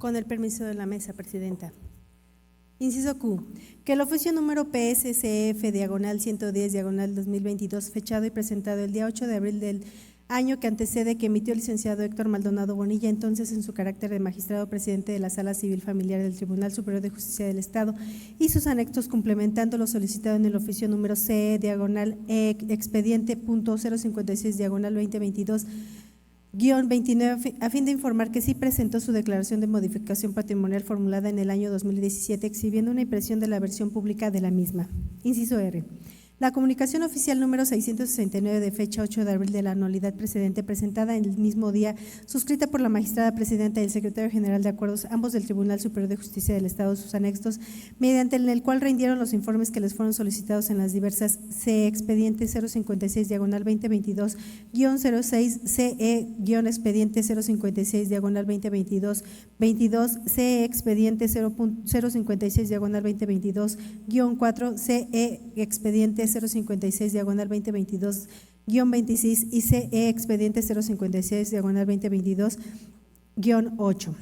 Con el permiso de la mesa, presidenta. Inciso Q. Que el oficio número PSCF/110/2022, fechado y presentado el día 8 de abril del año que antecede, que emitió el licenciado Héctor Maldonado Bonilla, entonces en su carácter de magistrado presidente de la Sala Civil Familiar del Tribunal Superior de Justicia del Estado, y sus anexos, complementando lo solicitado en el oficio número CE/expediente.056/2022 -29, a fin de informar que sí presentó su declaración de modificación patrimonial formulada en el año 2017, exhibiendo una impresión de la versión pública de la misma. Inciso R. La comunicación oficial número 669 de fecha 8 de abril de la anualidad precedente, presentada en el mismo día, suscrita por la magistrada presidenta y el secretario general de acuerdos, ambos del Tribunal Superior de Justicia del Estado, sus anexos, mediante el cual rindieron los informes que les fueron solicitados en las diversas CE expediente 056/2022-06, CE-expediente 056/2022, 22, CE expediente 056/2022-4, CE expediente 056/2022-26 y CE expediente 056/2022-8.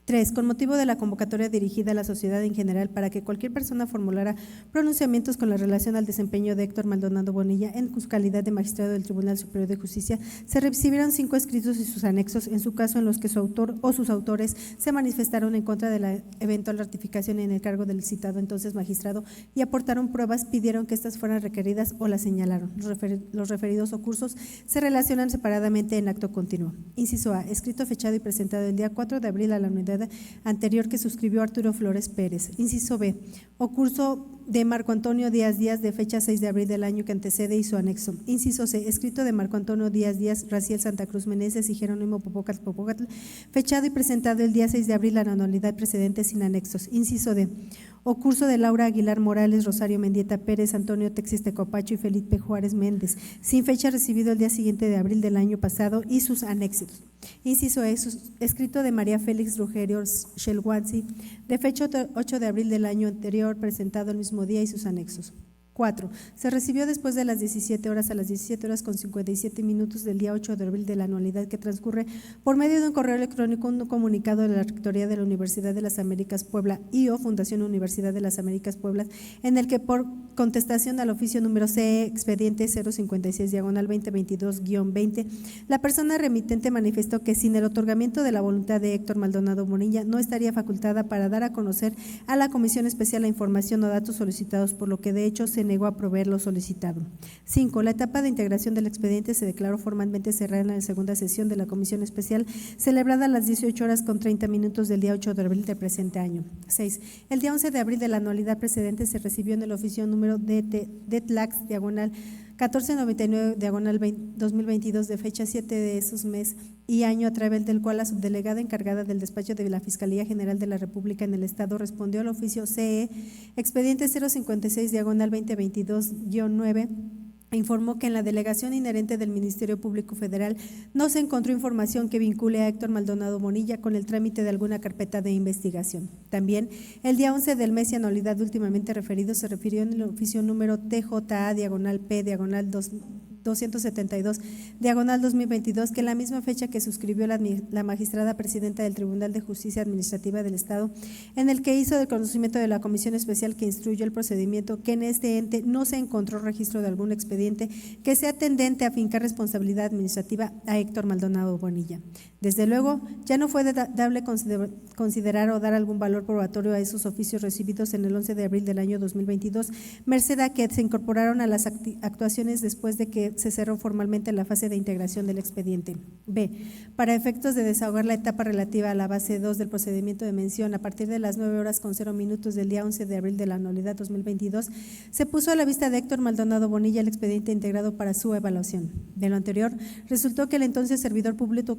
3. Con motivo de la convocatoria dirigida a la sociedad en general para que cualquier persona formulara pronunciamientos con la relación al desempeño de Héctor Maldonado Bonilla en su calidad de magistrado del Tribunal Superior de Justicia, se recibieron 5 escritos y sus anexos, en su caso en los que su autor o sus autores se manifestaron en contra de la eventual ratificación en el cargo del citado entonces magistrado y aportaron pruebas, pidieron que estas fueran requeridas o las señalaron. Los referidos o cursos se relacionan separadamente en acto continuo. Inciso A. Escrito, fechado y presentado el día 4 de abril a la unidad anterior que suscribió Arturo Flores Pérez. Inciso B. O curso de Marco Antonio Díaz Díaz de fecha 6 de abril del año que antecede y su anexo. Inciso C. Escrito de Marco Antonio Díaz Díaz, Raciel Santa Cruz Meneses y Jerónimo Popocatl, fechado y presentado el día 6 de abril a la anualidad precedente sin anexos. Inciso D. O curso de Laura Aguilar Morales, Rosario Mendieta Pérez, Antonio Texis Tecopacho y Felipe Juárez Méndez, sin fecha, recibido el día siguiente de abril del año pasado y sus anexos. Inciso E. Escrito de María Félix Rugerio Shelwansi, de fecha 8 de abril del año anterior, presentado el mismo día y sus anexos. 4. Se recibió después de las 17 horas a las 17 horas con 57 minutos del día 8 de abril de la anualidad que transcurre, por medio de un correo electrónico, un comunicado de la Rectoría de la Universidad de las Américas Puebla y o Fundación Universidad de las Américas Puebla, en el que por contestación al oficio número CE expediente 056/2022-20, la persona remitente manifestó que sin el otorgamiento de la voluntad de Héctor Maldonado Bonilla no estaría facultada para dar a conocer a la Comisión Especial la información o datos solicitados, por lo que de hecho se negó a proveer lo solicitado. 5. La etapa de integración del expediente se declaró formalmente cerrada en la segunda sesión de la Comisión Especial, celebrada a las 18 horas con 30 minutos del día 8 de abril del presente año. 6. El día 11 de abril de la anualidad precedente se recibió en el oficio número DETLAX, diagonal 1499/2022, de fecha 7 de esos mes y año, a través del cual la subdelegada encargada del despacho de la Fiscalía General de la República en el Estado respondió al oficio CE expediente 056/2022-9, informó que en la delegación inherente del Ministerio Público Federal no se encontró información que vincule a Héctor Maldonado Bonilla con el trámite de alguna carpeta de investigación. También, el día 11 del mes y anualidad últimamente referido, se refirió en el oficio número TJA/P/272/2022, que la misma fecha que suscribió la magistrada presidenta del Tribunal de Justicia Administrativa del Estado, en el que hizo de conocimiento de la Comisión Especial que instruyó el procedimiento, que en este ente no se encontró registro de algún expediente que sea tendente a fincar responsabilidad administrativa a Héctor Maldonado Bonilla. Desde luego, ya no fue dable considerar o dar algún valor probatorio a esos oficios recibidos en el 11 de abril del año 2022, merced a que se incorporaron a las actuaciones después de que se cerró formalmente la fase de integración del expediente. B. Para efectos de desahogar la etapa relativa a la base 2 del procedimiento de mención, a partir de las 9 horas con 0 minutos del día 11 de abril de la anualidad 2022, se puso a la vista de Héctor Maldonado Bonilla el expediente integrado para su evaluación. De lo anterior, resultó que el entonces servidor público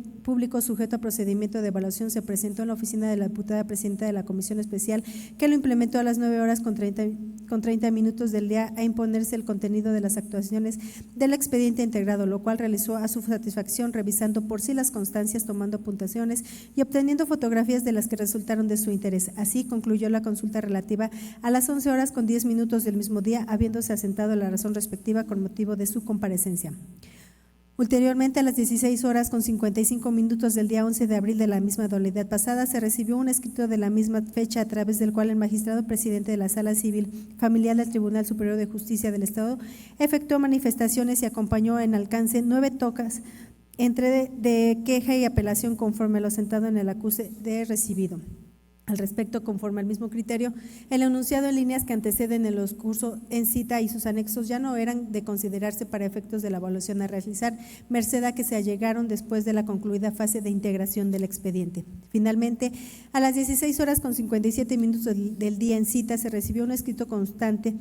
sujeto a procedimiento de evaluación se presentó en la oficina de la diputada presidenta de la Comisión Especial, que lo implementó a las 9 horas con 30 minutos del día a imponerse el contenido de las actuaciones del expediente integrado, lo cual realizó a su satisfacción, revisando por sí las constancias, tomando puntuaciones y obteniendo fotografías de las que resultaron de su interés. Así concluyó la consulta relativa a las 11 horas con 10 minutos del mismo día, habiéndose asentado la razón respectiva con motivo de su comparecencia. Ulteriormente, a las 16 horas con 55 minutos del día 11 de abril de la misma modalidad pasada, se recibió un escrito de la misma fecha a través del cual el magistrado presidente de la Sala Civil Familiar del Tribunal Superior de Justicia del Estado efectuó manifestaciones y acompañó en alcance 9 tocas entre de queja y apelación conforme a lo sentado en el acuse de recibido. Al respecto, conforme al mismo criterio, el enunciado en líneas que anteceden en los cursos en cita y sus anexos ya no eran de considerarse para efectos de la evaluación a realizar, merced a que se allegaron después de la concluida fase de integración del expediente. Finalmente, a las 16 horas con 57 minutos del día en cita, se recibió un escrito constante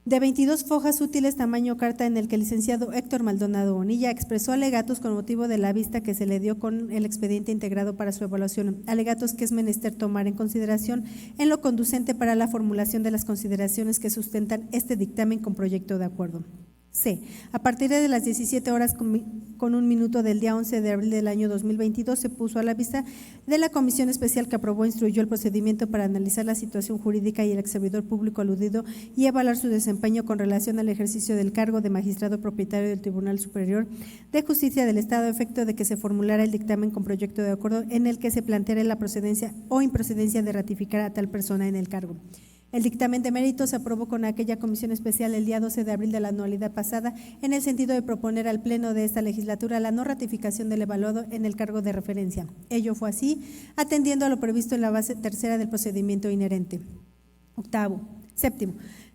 de 22 fojas útiles tamaño carta en el que el licenciado Héctor Maldonado Bonilla expresó alegatos con motivo de la vista que se le dio con el expediente integrado para su evaluación, alegatos que es menester tomar en consideración en lo conducente para la formulación de las consideraciones que sustentan este dictamen con proyecto de acuerdo. C. A partir de las 17 horas con 1 minuto del día 11 de abril del año 2022 se puso a la vista de la comisión especial que aprobó e instruyó el procedimiento para analizar la situación jurídica y el exservidor público aludido y evaluar su desempeño con relación al ejercicio del cargo de magistrado propietario del Tribunal Superior de Justicia del Estado, a efecto de que se formulara el dictamen con proyecto de acuerdo en el que se planteara la procedencia o improcedencia de ratificar a tal persona en el cargo. El dictamen de mérito se aprobó con aquella comisión especial el día 12 de abril de la anualidad pasada, en el sentido de proponer al Pleno de esta legislatura la no ratificación del evaluado en el cargo de referencia. Ello fue así, atendiendo a lo previsto en la base tercera del procedimiento inherente. Séptimo.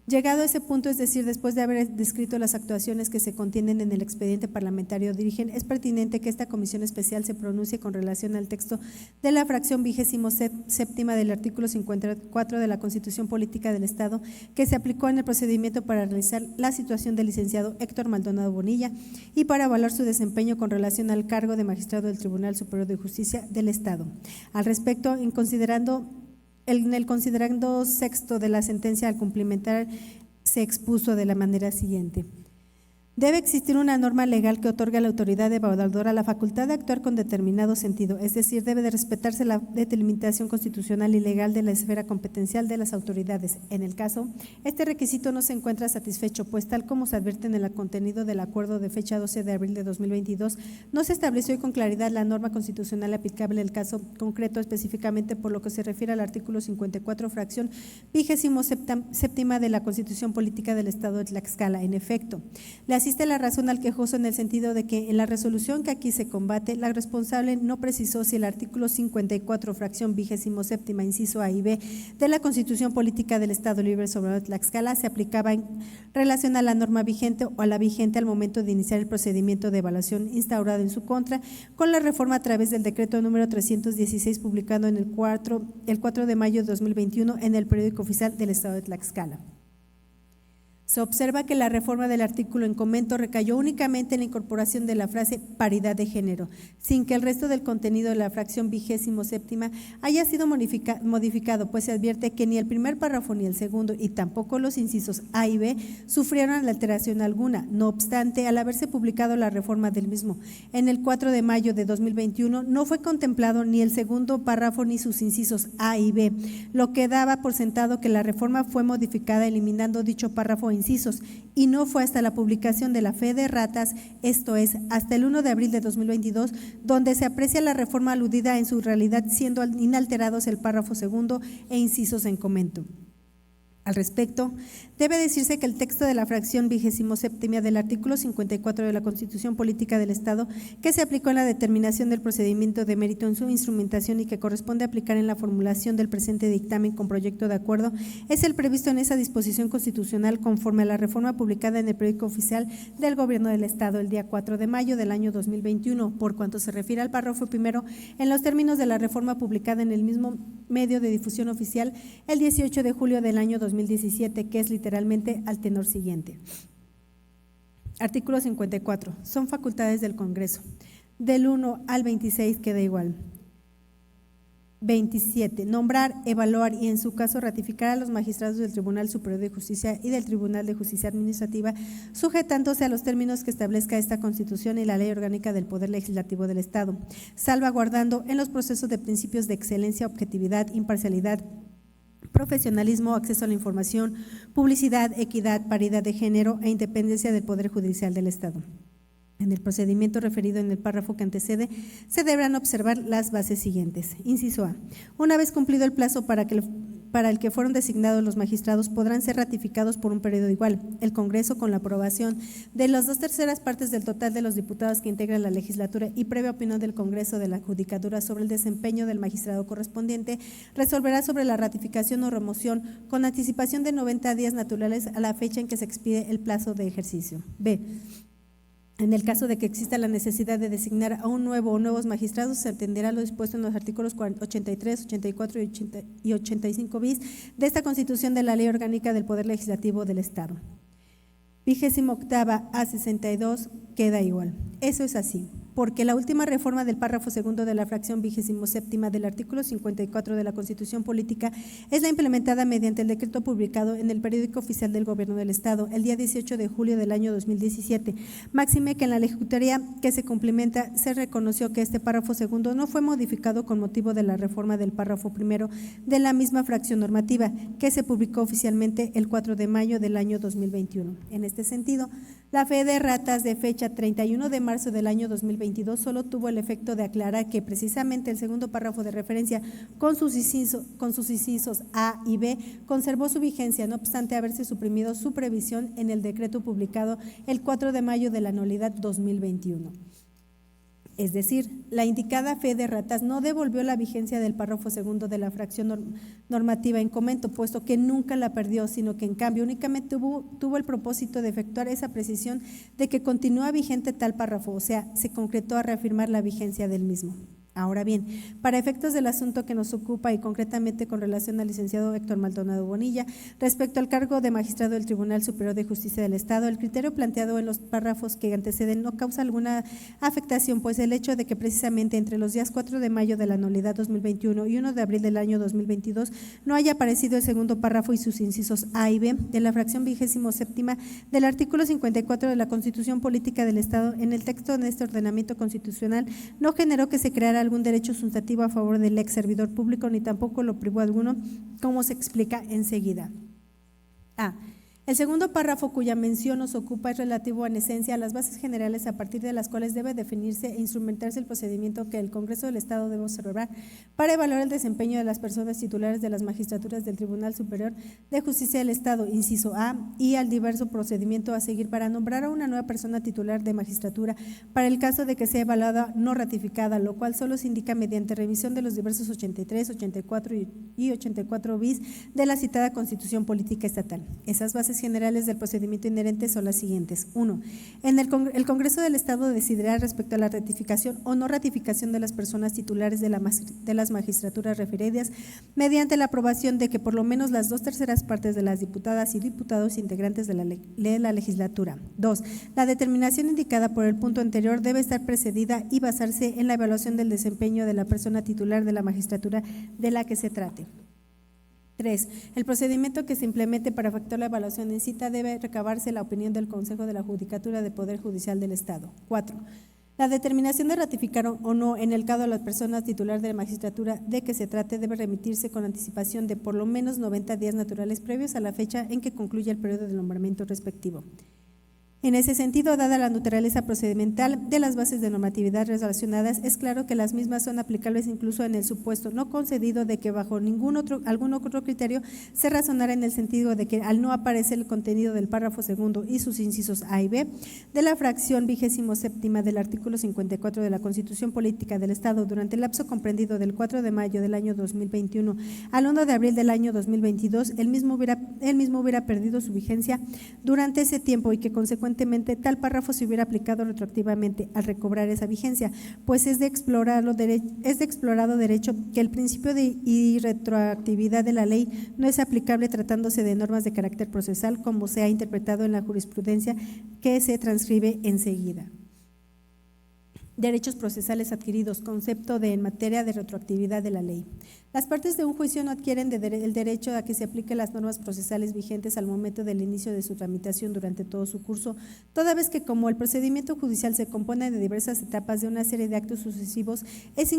Llegado a ese punto, es decir, después de haber descrito las actuaciones que se contienen en el expediente parlamentario dirigen, es pertinente que esta comisión especial se pronuncie con relación al texto de la fracción 27ª del artículo 54 de la Constitución Política del Estado, que se aplicó en el procedimiento para realizar la situación del licenciado Héctor Maldonado Bonilla y para evaluar su desempeño con relación al cargo de magistrado del Tribunal Superior de Justicia del Estado. Al respecto, en el considerando sexto de la sentencia al cumplimentar, se expuso de la manera siguiente. Debe existir una norma legal que otorgue a la autoridad evaluadora la facultad de actuar con determinado sentido, es decir, debe de respetarse la delimitación constitucional y legal de la esfera competencial de las autoridades. En el caso, este requisito no se encuentra satisfecho, pues tal como se advierte en el contenido del acuerdo de fecha 12 de abril de 2022, no se estableció con claridad la norma constitucional aplicable al caso concreto, específicamente por lo que se refiere al artículo 54, fracción 27ª de la Constitución Política del Estado de Tlaxcala. En efecto, le asiste la razón al quejoso en el sentido de que en la resolución que aquí se combate, la responsable no precisó si el artículo 54, fracción 27ª, inciso A y B de la Constitución Política del Estado Libre Soberano de Tlaxcala se aplicaba en relación a la norma vigente o a la vigente al momento de iniciar el procedimiento de evaluación instaurado en su contra con la reforma a través del decreto número 316 publicado en el 4 de mayo de 2021 en el periódico oficial del Estado de Tlaxcala. Se observa que la reforma del artículo en comento recayó únicamente en la incorporación de la frase paridad de género, sin que el resto del contenido de la fracción 27ª haya sido modificado, pues se advierte que ni el primer párrafo ni el segundo y tampoco los incisos A y B sufrieron alteración alguna. No obstante, al haberse publicado la reforma del mismo en el 4 de mayo de 2021, no fue contemplado ni el segundo párrafo ni sus incisos A y B, lo que daba por sentado que la reforma fue modificada eliminando dicho párrafo incisos, y no fue hasta la publicación de la fe de ratas, esto es, hasta el 1 de abril de 2022, donde se aprecia la reforma aludida en su realidad, siendo inalterados el párrafo segundo e incisos en comento. Al respecto, debe decirse que el texto de la fracción 27ª del artículo 54 de la Constitución Política del Estado, que se aplicó en la determinación del procedimiento de mérito en su instrumentación y que corresponde aplicar en la formulación del presente dictamen con proyecto de acuerdo, es el previsto en esa disposición constitucional conforme a la reforma publicada en el periódico oficial del Gobierno del Estado el día 4 de mayo del año 2021, por cuanto se refiere al párrafo primero, en los términos de la reforma publicada en el mismo medio de difusión oficial el 18 de julio del año 2017, que es literalmente al tenor siguiente. Artículo 54. Son facultades del Congreso. Del 1 al 26 queda igual. 27. Nombrar, evaluar y en su caso ratificar a los magistrados del Tribunal Superior de Justicia y del Tribunal de Justicia Administrativa, sujetándose a los términos que establezca esta Constitución y la Ley Orgánica del Poder Legislativo del Estado, salvaguardando en los procesos de principios de excelencia, objetividad, imparcialidad, profesionalismo, acceso a la información, publicidad, equidad, paridad de género e independencia del Poder Judicial del Estado. En el procedimiento referido en el párrafo que antecede, se deberán observar las bases siguientes. Inciso A. Una vez cumplido el plazo para el que fueron designados los magistrados, podrán ser ratificados por un periodo igual. El Congreso, con la aprobación de las 2/3 partes del total de los diputados que integran la legislatura y previa opinión del Congreso de la Judicatura sobre el desempeño del magistrado correspondiente, resolverá sobre la ratificación o remoción con anticipación de 90 días naturales a la fecha en que se expide el plazo de ejercicio. B. En el caso de que exista la necesidad de designar a un nuevo o nuevos magistrados, se atenderá lo dispuesto en los artículos 83, 84 y 85 bis de esta Constitución de la Ley Orgánica del Poder Legislativo del Estado. 28ª a 62 queda igual. Eso es así, porque la última reforma del párrafo segundo de la fracción 27ª del artículo 54 de la Constitución Política es la implementada mediante el decreto publicado en el Periódico Oficial del Gobierno del Estado el día 18 de julio del año 2017. Máxime que en la legislatoria que se complementa se reconoció que este párrafo segundo no fue modificado con motivo de la reforma del párrafo primero de la misma fracción normativa, que se publicó oficialmente el 4 de mayo del año 2021. En este sentido, la fe de ratas de fecha 31 de marzo del año 2022 solo tuvo el efecto de aclarar que precisamente el segundo párrafo de referencia con sus incisos A y B conservó su vigencia, no obstante haberse suprimido su previsión en el decreto publicado el 4 de mayo de la anualidad 2021. Es decir, la indicada fe de ratas no devolvió la vigencia del párrafo segundo de la fracción normativa en comento, puesto que nunca la perdió, sino que en cambio únicamente tuvo el propósito de efectuar esa precisión de que continúa vigente tal párrafo, o sea, se concretó a reafirmar la vigencia del mismo. Ahora bien, para efectos del asunto que nos ocupa y concretamente con relación al licenciado Héctor Maldonado Bonilla, respecto al cargo de magistrado del Tribunal Superior de Justicia del Estado, el criterio planteado en los párrafos que anteceden no causa alguna afectación, pues el hecho de que precisamente entre los días 4 de mayo de la anualidad 2021 y 1 de abril del año 2022 no haya aparecido el segundo párrafo y sus incisos A y B de la fracción 27ª del artículo 54 de la Constitución Política del Estado en el texto de este ordenamiento constitucional, no generó que se creara algún derecho sustantivo a favor del ex servidor público, ni tampoco lo privó alguno, como se explica enseguida. A. El segundo párrafo cuya mención nos ocupa es relativo en esencia a las bases generales a partir de las cuales debe definirse e instrumentarse el procedimiento que el Congreso del Estado debe observar para evaluar el desempeño de las personas titulares de las magistraturas del Tribunal Superior de Justicia del Estado, inciso A, y al diverso procedimiento a seguir para nombrar a una nueva persona titular de magistratura para el caso de que sea evaluada no ratificada, lo cual solo se indica mediante revisión de los diversos 83, 84 y 84 bis de la citada Constitución Política Estatal. Esas bases generales del procedimiento inherente son las siguientes. 1. El Congreso del Estado decidirá respecto a la ratificación o no ratificación de las personas titulares de las magistraturas referidas mediante la aprobación de que por lo menos las 2/3 partes de las diputadas y diputados integrantes de la legislatura. 2. La determinación indicada por el punto anterior debe estar precedida y basarse en la evaluación del desempeño de la persona titular de la magistratura de la que se trate. 3. El procedimiento que se implemente para efectuar la evaluación en cita debe recabarse la opinión del Consejo de la Judicatura del Poder Judicial del Estado. 4. La determinación de ratificar o no en el caso de las personas titular de la magistratura de que se trate debe remitirse con anticipación de por lo menos 90 días naturales previos a la fecha en que concluya el periodo de nombramiento respectivo. En ese sentido, dada la naturaleza procedimental de las bases de normatividad relacionadas, es claro que las mismas son aplicables incluso en el supuesto no concedido de que bajo algún otro criterio se razonara en el sentido de que al no aparecer el contenido del párrafo segundo y sus incisos A y B de la fracción 27ª del artículo 54 de la Constitución Política del Estado durante el lapso comprendido del 4 de mayo del año 2021 al 1 de abril del año 2022, el mismo hubiera perdido su vigencia durante ese tiempo y que consecuentemente tal párrafo se hubiera aplicado retroactivamente al recobrar esa vigencia, pues es de explorado derecho que el principio de irretroactividad de la ley no es aplicable tratándose de normas de carácter procesal, como se ha interpretado en la jurisprudencia que se transcribe enseguida. derechos procesales adquiridos, concepto en materia de retroactividad de la ley. Las partes de un juicio no adquieren el derecho a que se apliquen las normas procesales vigentes al momento del inicio de su tramitación durante todo su curso, toda vez que como el procedimiento judicial se compone de diversas etapas de una serie de actos sucesivos, es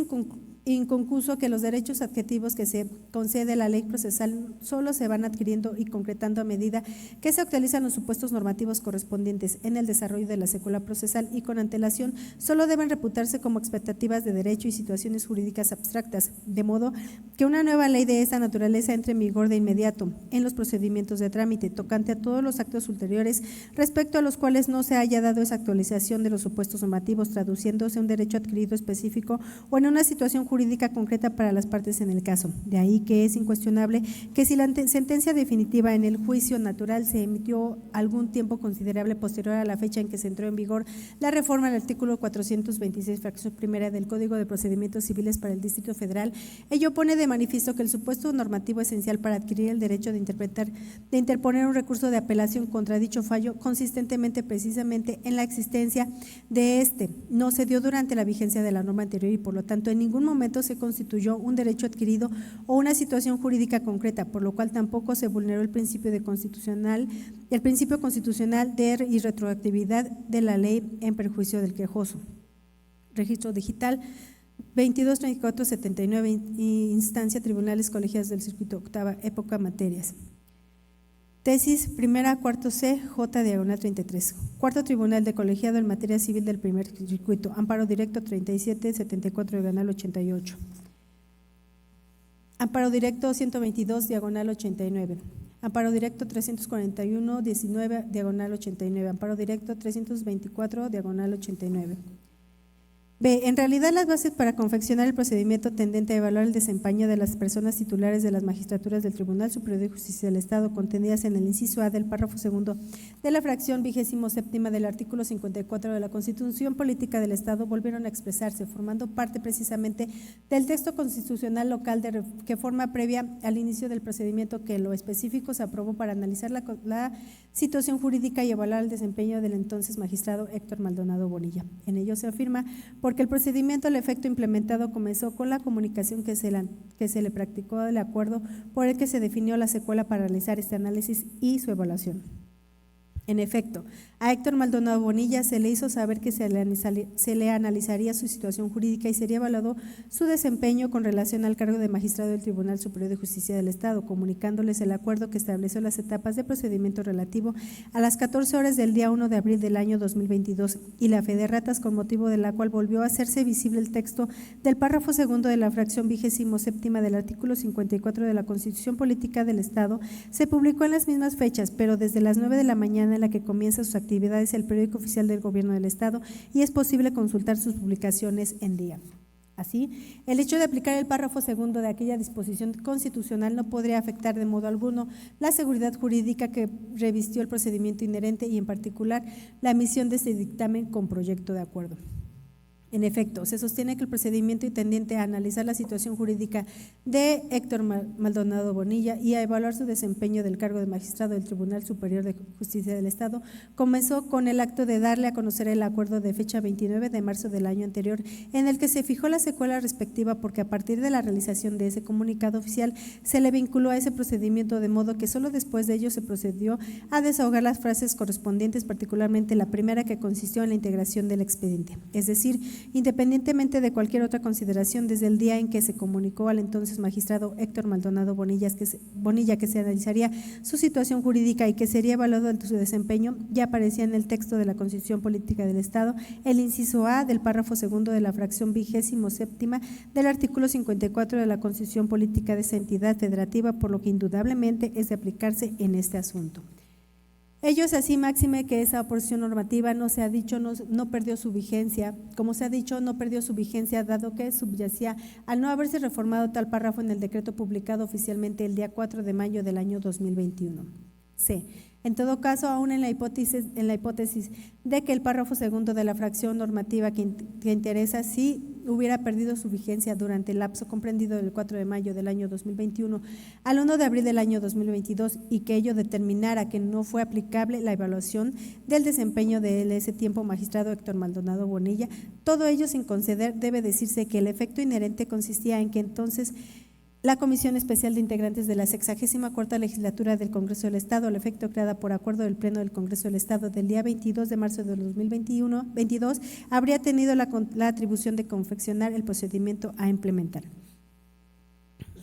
inconcluso que los derechos adquiridos que se concede la ley procesal solo se van adquiriendo y concretando a medida que se actualizan los supuestos normativos correspondientes en el desarrollo de la secuela procesal y con antelación solo deben reputarse como expectativas de derecho y situaciones jurídicas abstractas, de modo que una nueva ley de esta naturaleza entre en vigor de inmediato en los procedimientos de trámite tocante a todos los actos ulteriores respecto a los cuales no se haya dado esa actualización de los supuestos normativos, traduciéndose un derecho adquirido específico o en una situación jurídica concreta para las partes en el caso. De ahí que es incuestionable que si la sentencia definitiva en el juicio natural se emitió algún tiempo considerable posterior a la fecha en que se entró en vigor la reforma al artículo 426, fracción primera del Código de Procedimientos Civiles para el Distrito Federal, ello pone de manifiesto que el supuesto normativo esencial para adquirir el derecho de interponer un recurso de apelación contra dicho fallo, consistentemente precisamente en la existencia de este, no se dio durante la vigencia de la norma anterior y por lo tanto en ningún momento se constituyó un derecho adquirido o una situación jurídica concreta, por lo cual tampoco se vulneró el principio constitucional de irretroactividad de la ley en perjuicio del quejoso. Registro digital 223479, instancia tribunales colegiados del circuito octava, época materias. Tesis primera, cuarto C, J diagonal 33. Cuarto tribunal de colegiado en materia civil del primer circuito, amparo directo 3774 diagonal 88. Amparo directo 122 diagonal 89. Amparo directo 341 19 diagonal 89. Amparo directo 324 diagonal 89. B. En realidad, las bases para confeccionar el procedimiento tendente a evaluar el desempeño de las personas titulares de las magistraturas del Tribunal Superior de Justicia del Estado, contenidas en el inciso A del párrafo segundo de la fracción 27ª del artículo 54 de la Constitución Política del Estado, volvieron a expresarse, formando parte precisamente del texto constitucional local que forma previa al inicio del procedimiento, que en lo específico se aprobó para analizar la situación jurídica y evaluar el desempeño del entonces magistrado Héctor Maldonado Bonilla. En ello se afirma porque el procedimiento al efecto implementado comenzó con la comunicación que se le practicó del acuerdo por el que se definió la secuela para realizar este análisis y su evaluación. En efecto, a Héctor Maldonado Bonilla se le hizo saber que se le analizaría su situación jurídica y sería evaluado su desempeño con relación al cargo de magistrado del Tribunal Superior de Justicia del Estado, comunicándoles el acuerdo que estableció las etapas de procedimiento relativo a las 14 horas del día 1 de abril del año 2022 y la fe de ratas, con motivo de la cual volvió a hacerse visible el texto del párrafo segundo de la fracción 27ª del artículo 54 de la Constitución Política del Estado, se publicó en las mismas fechas, pero desde las 9 de la mañana en la que comienza sus actividades el periódico oficial del Gobierno del Estado, y es posible consultar sus publicaciones en día. Así, el hecho de aplicar el párrafo segundo de aquella disposición constitucional no podría afectar de modo alguno la seguridad jurídica que revistió el procedimiento inherente y en particular la emisión de este dictamen con proyecto de acuerdo. En efecto, se sostiene que el procedimiento tendiente a analizar la situación jurídica de Héctor Maldonado Bonilla y a evaluar su desempeño del cargo de magistrado del Tribunal Superior de Justicia del Estado comenzó con el acto de darle a conocer el acuerdo de fecha 29 de marzo del año anterior, en el que se fijó la secuela respectiva, porque a partir de la realización de ese comunicado oficial se le vinculó a ese procedimiento, de modo que solo después de ello se procedió a desahogar las frases correspondientes, particularmente la primera, que consistió en la integración del expediente, es decir, independientemente de cualquier otra consideración, desde el día en que se comunicó al entonces magistrado Héctor Maldonado Bonilla que se analizaría su situación jurídica y que sería evaluado en su desempeño, ya aparecía en el texto de la Constitución Política del Estado el inciso A del párrafo segundo de la fracción 27ª del artículo 54 de la Constitución Política de esa entidad federativa, por lo que indudablemente es de aplicarse en este asunto. Ello es así, máxime, que esa porción normativa no perdió su vigencia, como se ha dicho, no perdió su vigencia dado que subyacía al no haberse reformado tal párrafo en el decreto publicado oficialmente el día 4 de mayo del año 2021. C. En todo caso, aún en la hipótesis de que el párrafo segundo de la fracción normativa que interesa sí hubiera perdido su vigencia durante el lapso comprendido del 4 de mayo del año 2021 al 1 de abril del año 2022 y que ello determinara que no fue aplicable la evaluación del desempeño de ese tiempo magistrado Héctor Maldonado Bonilla, todo ello sin conceder, debe decirse que el efecto inherente consistía en que entonces la Comisión Especial de Integrantes de la 64ª Legislatura del Congreso del Estado, al efecto creada por acuerdo del Pleno del Congreso del Estado del día 22 de marzo de 2022, habría tenido la atribución de confeccionar el procedimiento a implementar.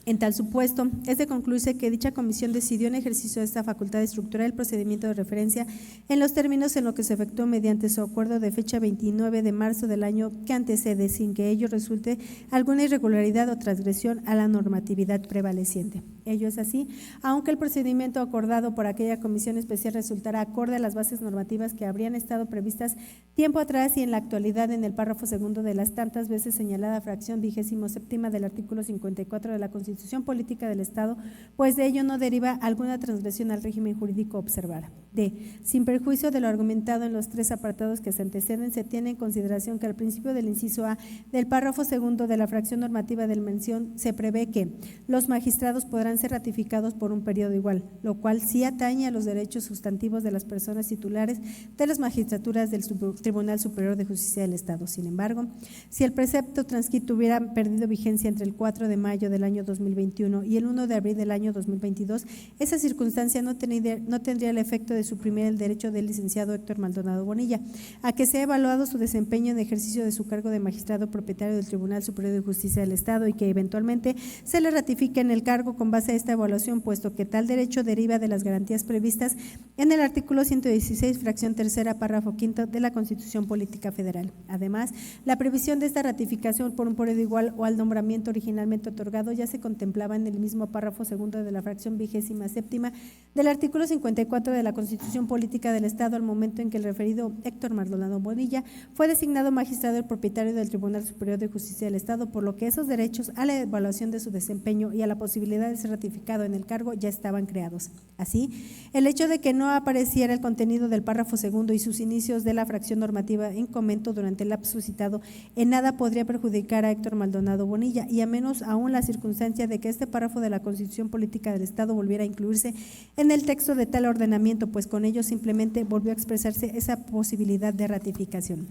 En tal supuesto, es de concluirse que dicha comisión decidió en ejercicio de esta facultad de estructurar el procedimiento de referencia en los términos en los que se efectuó mediante su acuerdo de fecha 29 de marzo del año que antecede, sin que ello resulte alguna irregularidad o transgresión a la normatividad prevaleciente. Ello es así, aunque el procedimiento acordado por aquella comisión especial resultará acorde a las bases normativas que habrían estado previstas tiempo atrás y en la actualidad en el párrafo segundo de las tantas veces señalada fracción 27ª del artículo 54 de la Constitución Política del Estado, pues de ello no deriva alguna transgresión al régimen jurídico observada. D. Sin perjuicio de lo argumentado en los tres apartados que se anteceden, se tiene en consideración que al principio del inciso A del párrafo segundo de la fracción normativa del mención se prevé que los magistrados podrán ser ratificados por un periodo igual, lo cual sí atañe a los derechos sustantivos de las personas titulares de las magistraturas del Tribunal Superior de Justicia del Estado. Sin embargo, si el precepto transcrito hubiera perdido vigencia entre el 4 de mayo del año 2021 y el 1 de abril del año 2022, esa circunstancia no tendría el efecto de suprimir el derecho del licenciado Héctor Maldonado Bonilla a que sea evaluado su desempeño en ejercicio de su cargo de magistrado propietario del Tribunal Superior de Justicia del Estado y que eventualmente se le ratifique en el cargo con base a esta evaluación, puesto que tal derecho deriva de las garantías previstas en el artículo 116, fracción tercera, párrafo quinto de la Constitución Política Federal. Además, la previsión de esta ratificación por un periodo igual o al nombramiento originalmente otorgado ya se contemplaba en el mismo párrafo segundo de la fracción 27ª del artículo 54 de la Constitución Política del Estado al momento en que el referido Héctor Maldonado Bonilla fue designado magistrado el propietario del Tribunal Superior de Justicia del Estado, por lo que esos derechos a la evaluación de su desempeño y a la posibilidad de ser ratificado en el cargo ya estaban creados. Así, el hecho de que no apareciera el contenido del párrafo segundo y sus inicios de la fracción normativa en comento durante el lapso citado en nada podría perjudicar a Héctor Maldonado Bonilla y a menos aún la circunstancia de que este párrafo de la Constitución Política del Estado volviera a incluirse en el texto de tal ordenamiento, pues con ello simplemente volvió a expresarse esa posibilidad de ratificación.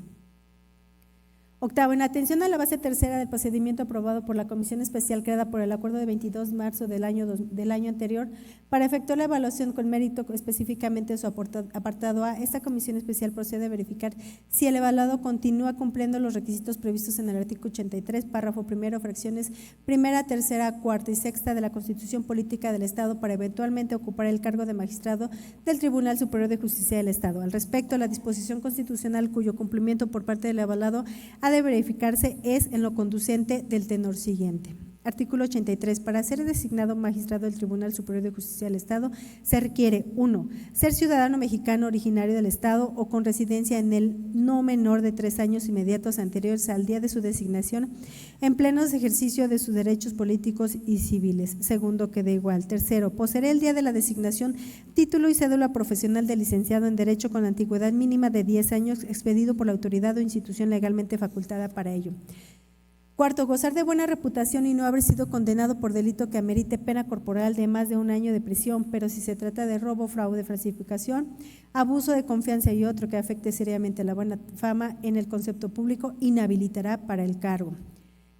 Octavo, en atención a la base tercera del procedimiento aprobado por la Comisión Especial creada por el acuerdo de 22 de marzo del año anterior, para efectuar la evaluación con mérito específicamente su apartado A, esta Comisión Especial procede a verificar si el evaluado continúa cumpliendo los requisitos previstos en el artículo 83, párrafo primero, fracciones primera, tercera, cuarta y sexta de la Constitución Política del Estado para eventualmente ocupar el cargo de magistrado del Tribunal Superior de Justicia del Estado. Al respecto, la disposición constitucional cuyo cumplimiento por parte del evaluado ha de verificarse es en lo conducente del tenor siguiente. Artículo 83. Para ser designado magistrado del Tribunal Superior de Justicia del Estado se requiere 1. Ser ciudadano mexicano originario del Estado o con residencia en él no menor de 3 años inmediatos anteriores al día de su designación en pleno ejercicio de sus derechos políticos y civiles. Segundo, que de igual. Tercero, poseer el día de la designación título y cédula profesional de licenciado en Derecho con antigüedad mínima de 10 años expedido por la autoridad o institución legalmente facultada para ello. Cuarto, gozar de buena reputación y no haber sido condenado por delito que amerite pena corporal de más de 1 año de prisión, pero si se trata de robo, fraude, falsificación, abuso de confianza y otro que afecte seriamente la buena fama en el concepto público, inhabilitará para el cargo.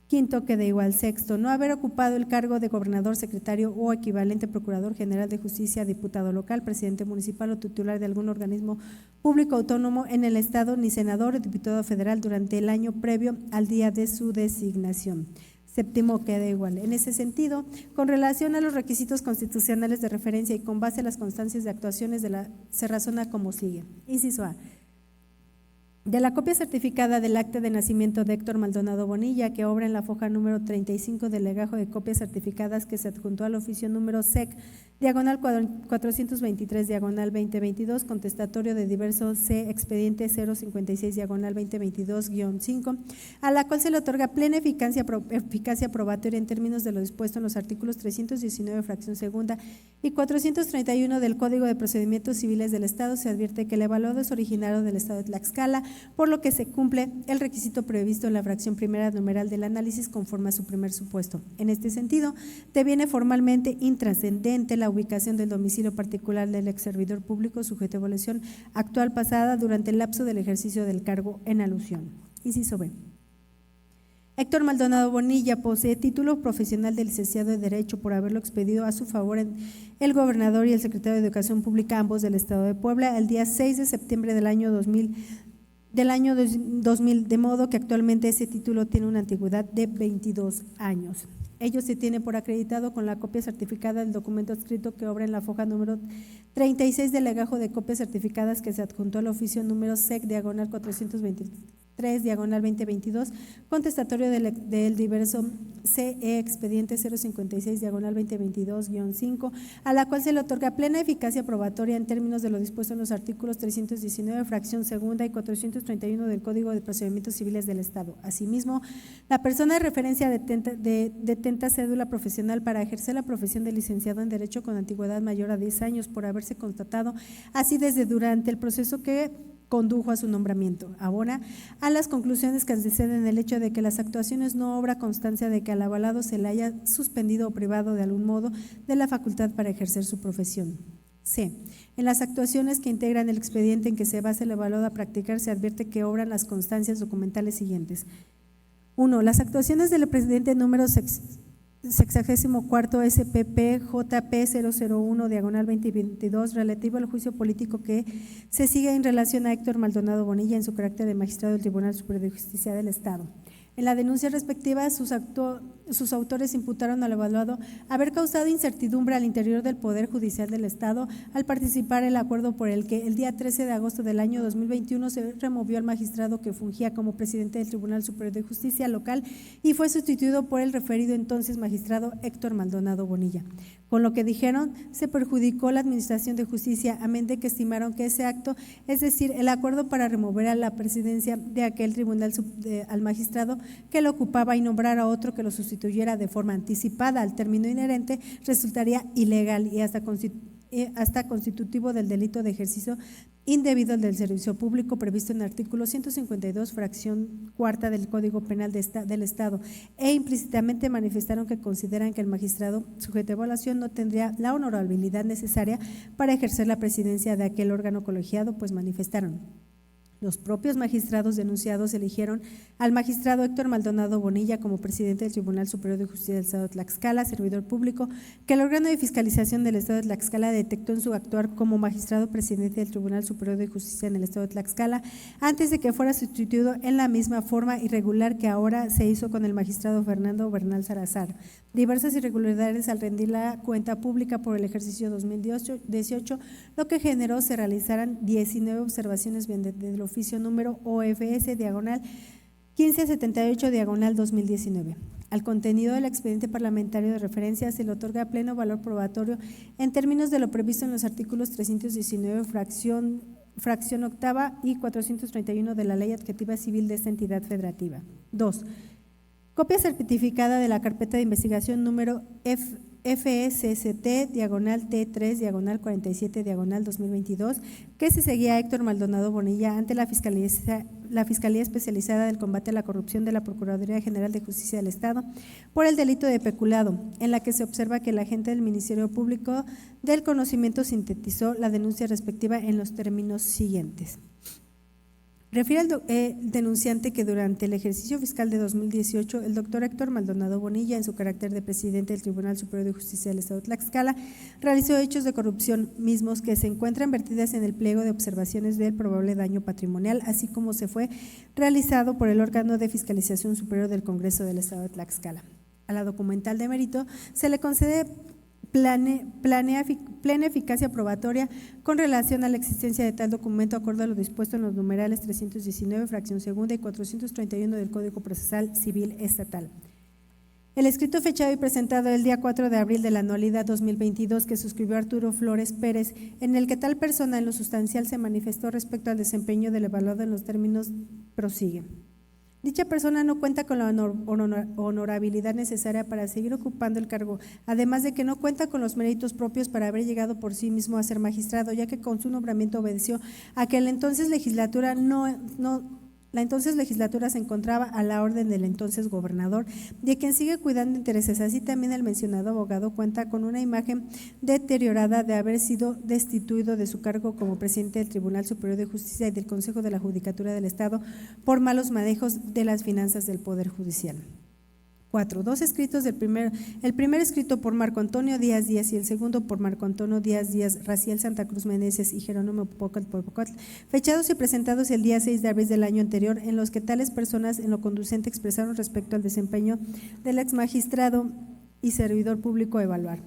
Quinto, que de igual. Sexto, no haber ocupado el cargo de gobernador, secretario o equivalente procurador general de justicia, diputado local, presidente municipal o titular de algún organismo público autónomo en el Estado, ni senador o diputado federal durante el año previo al día de su designación. Séptimo, que da igual. En ese sentido, con relación a los requisitos constitucionales de referencia y con base a las constancias de actuaciones se razona como sigue. Inciso A. De la copia certificada del acta de nacimiento de Héctor Maldonado Bonilla, que obra en la foja número 35 del legajo de copias certificadas que se adjuntó al oficio número SEC, diagonal 423, diagonal 2022, contestatorio de diverso C, expediente 056, diagonal 2022-5, a la cual se le otorga plena eficacia probatoria en términos de lo dispuesto en los artículos 319, fracción segunda y 431 del Código de Procedimientos Civiles del Estado se advierte que el evaluado es originario del Estado de Tlaxcala, por lo que se cumple el requisito previsto en la fracción primera numeral del análisis conforme a su primer supuesto. En este sentido, deviene formalmente intrascendente la ubicación del domicilio particular del ex servidor público sujeto a evaluación actual pasada durante el lapso del ejercicio del cargo en alusión. Inciso B. Héctor Maldonado Bonilla posee título profesional de licenciado en Derecho por haberlo expedido a su favor el gobernador y el secretario de Educación Pública, ambos del Estado de Puebla, el día 6 de septiembre del año 2000, de modo que actualmente ese título tiene una antigüedad de 22 años. Ello se tiene por acreditado con la copia certificada del documento escrito que obra en la foja número 36 del legajo de copias certificadas que se adjuntó al oficio número SEC/423/2022, contestatorio del diverso CE expediente 056/2022-5, a la cual se le otorga plena eficacia probatoria en términos de lo dispuesto en los artículos 319, fracción segunda y 431 del Código de Procedimientos Civiles del Estado. Asimismo, la persona de referencia detenta cédula profesional para ejercer la profesión de licenciado en Derecho con antigüedad mayor a 10 años por haberse constatado así desde durante el proceso que condujo a su nombramiento. Abona a las conclusiones que anteceden el hecho de que las actuaciones no obra constancia de que al avalado se le haya suspendido o privado de algún modo de la facultad para ejercer su profesión. C. En las actuaciones que integran el expediente en que se basa el evaluado a practicar se advierte que obran las constancias documentales siguientes. 1. Las actuaciones del presidente número 64 SPP JP 001/2022 relativo al juicio político que se sigue en relación a Héctor Maldonado Bonilla en su carácter de magistrado del Tribunal Superior de Justicia del Estado. En la denuncia respectiva, sus autores imputaron al evaluado haber causado incertidumbre al interior del Poder Judicial del Estado al participar en el acuerdo por el que el día 13 de agosto del año 2021 se removió al magistrado que fungía como presidente del Tribunal Superior de Justicia local y fue sustituido por el referido entonces magistrado Héctor Maldonado Bonilla. Con lo que dijeron, se perjudicó la Administración de Justicia, amén de que estimaron que ese acto, es decir, el acuerdo para remover a la presidencia de aquel tribunal al magistrado que lo ocupaba y nombrar a otro que lo sustituyera de forma anticipada al término inherente, resultaría ilegal y hasta constitutivo del delito de ejercicio indebido del servicio público previsto en el artículo 152, fracción cuarta del Código Penal del Estado, e implícitamente manifestaron que consideran que el magistrado sujeto a evaluación no tendría la honorabilidad necesaria para ejercer la presidencia de aquel órgano colegiado, pues manifestaron. Los propios magistrados denunciados eligieron al magistrado Héctor Maldonado Bonilla como presidente del Tribunal Superior de Justicia del Estado de Tlaxcala, servidor público, que el órgano de fiscalización del Estado de Tlaxcala detectó en su actuar como magistrado presidente del Tribunal Superior de Justicia en el Estado de Tlaxcala, antes de que fuera sustituido en la misma forma irregular que ahora se hizo con el magistrado Fernando Bernal Salazar. Diversas irregularidades al rendir la cuenta pública por el ejercicio 2018, lo que generó se realizaran 19 observaciones del oficio número OFS/1578/2019. Al contenido del expediente parlamentario de referencia se le otorga pleno valor probatorio en términos de lo previsto en los artículos 319, fracción octava y 431 de la Ley Adjetiva Civil de esta entidad federativa. 2. Copia certificada de la carpeta de investigación número FSST/T3/47/2022 que se seguía a Héctor Maldonado Bonilla ante la Fiscalía Especializada del Combate a la Corrupción de la Procuraduría General de Justicia del Estado por el delito de peculado, en la que se observa que el agente del Ministerio Público del Conocimiento sintetizó la denuncia respectiva en los términos siguientes. Refiere el denunciante que durante el ejercicio fiscal de 2018, el doctor Héctor Maldonado Bonilla, en su carácter de presidente del Tribunal Superior de Justicia del Estado de Tlaxcala, realizó hechos de corrupción mismos que se encuentran vertidas en el pliego de observaciones del probable daño patrimonial, así como se fue realizado por el órgano de fiscalización superior del Congreso del Estado de Tlaxcala. A la documental de mérito se le concede plena eficacia probatoria con relación a la existencia de tal documento, acorde a lo dispuesto en los numerales 319, fracción segunda y 431 del Código Procesal Civil Estatal. El escrito fechado y presentado el día 4 de abril de la anualidad 2022 que suscribió Arturo Flores Pérez, en el que tal persona en lo sustancial se manifestó respecto al desempeño del evaluado en los términos prosigue. Dicha persona no cuenta con la honorabilidad necesaria para seguir ocupando el cargo, además de que no cuenta con los méritos propios para haber llegado por sí mismo a ser magistrado, ya que con su nombramiento obedeció a que la entonces legislatura La entonces legislatura se encontraba a la orden del entonces gobernador, de quien sigue cuidando intereses. Así también el mencionado abogado cuenta con una imagen deteriorada de haber sido destituido de su cargo como presidente del Tribunal Superior de Justicia y del Consejo de la Judicatura del Estado por malos manejos de las finanzas del Poder Judicial. 4. Dos escritos el primer escrito por Marco Antonio Díaz Díaz y el segundo por Marco Antonio Díaz Díaz, Raciel Santa Cruz Meneses y Jerónimo Popocatl, fechados y presentados el día 6 de abril del año anterior, en los que tales personas en lo conducente expresaron respecto al desempeño del ex magistrado y servidor público a evaluar.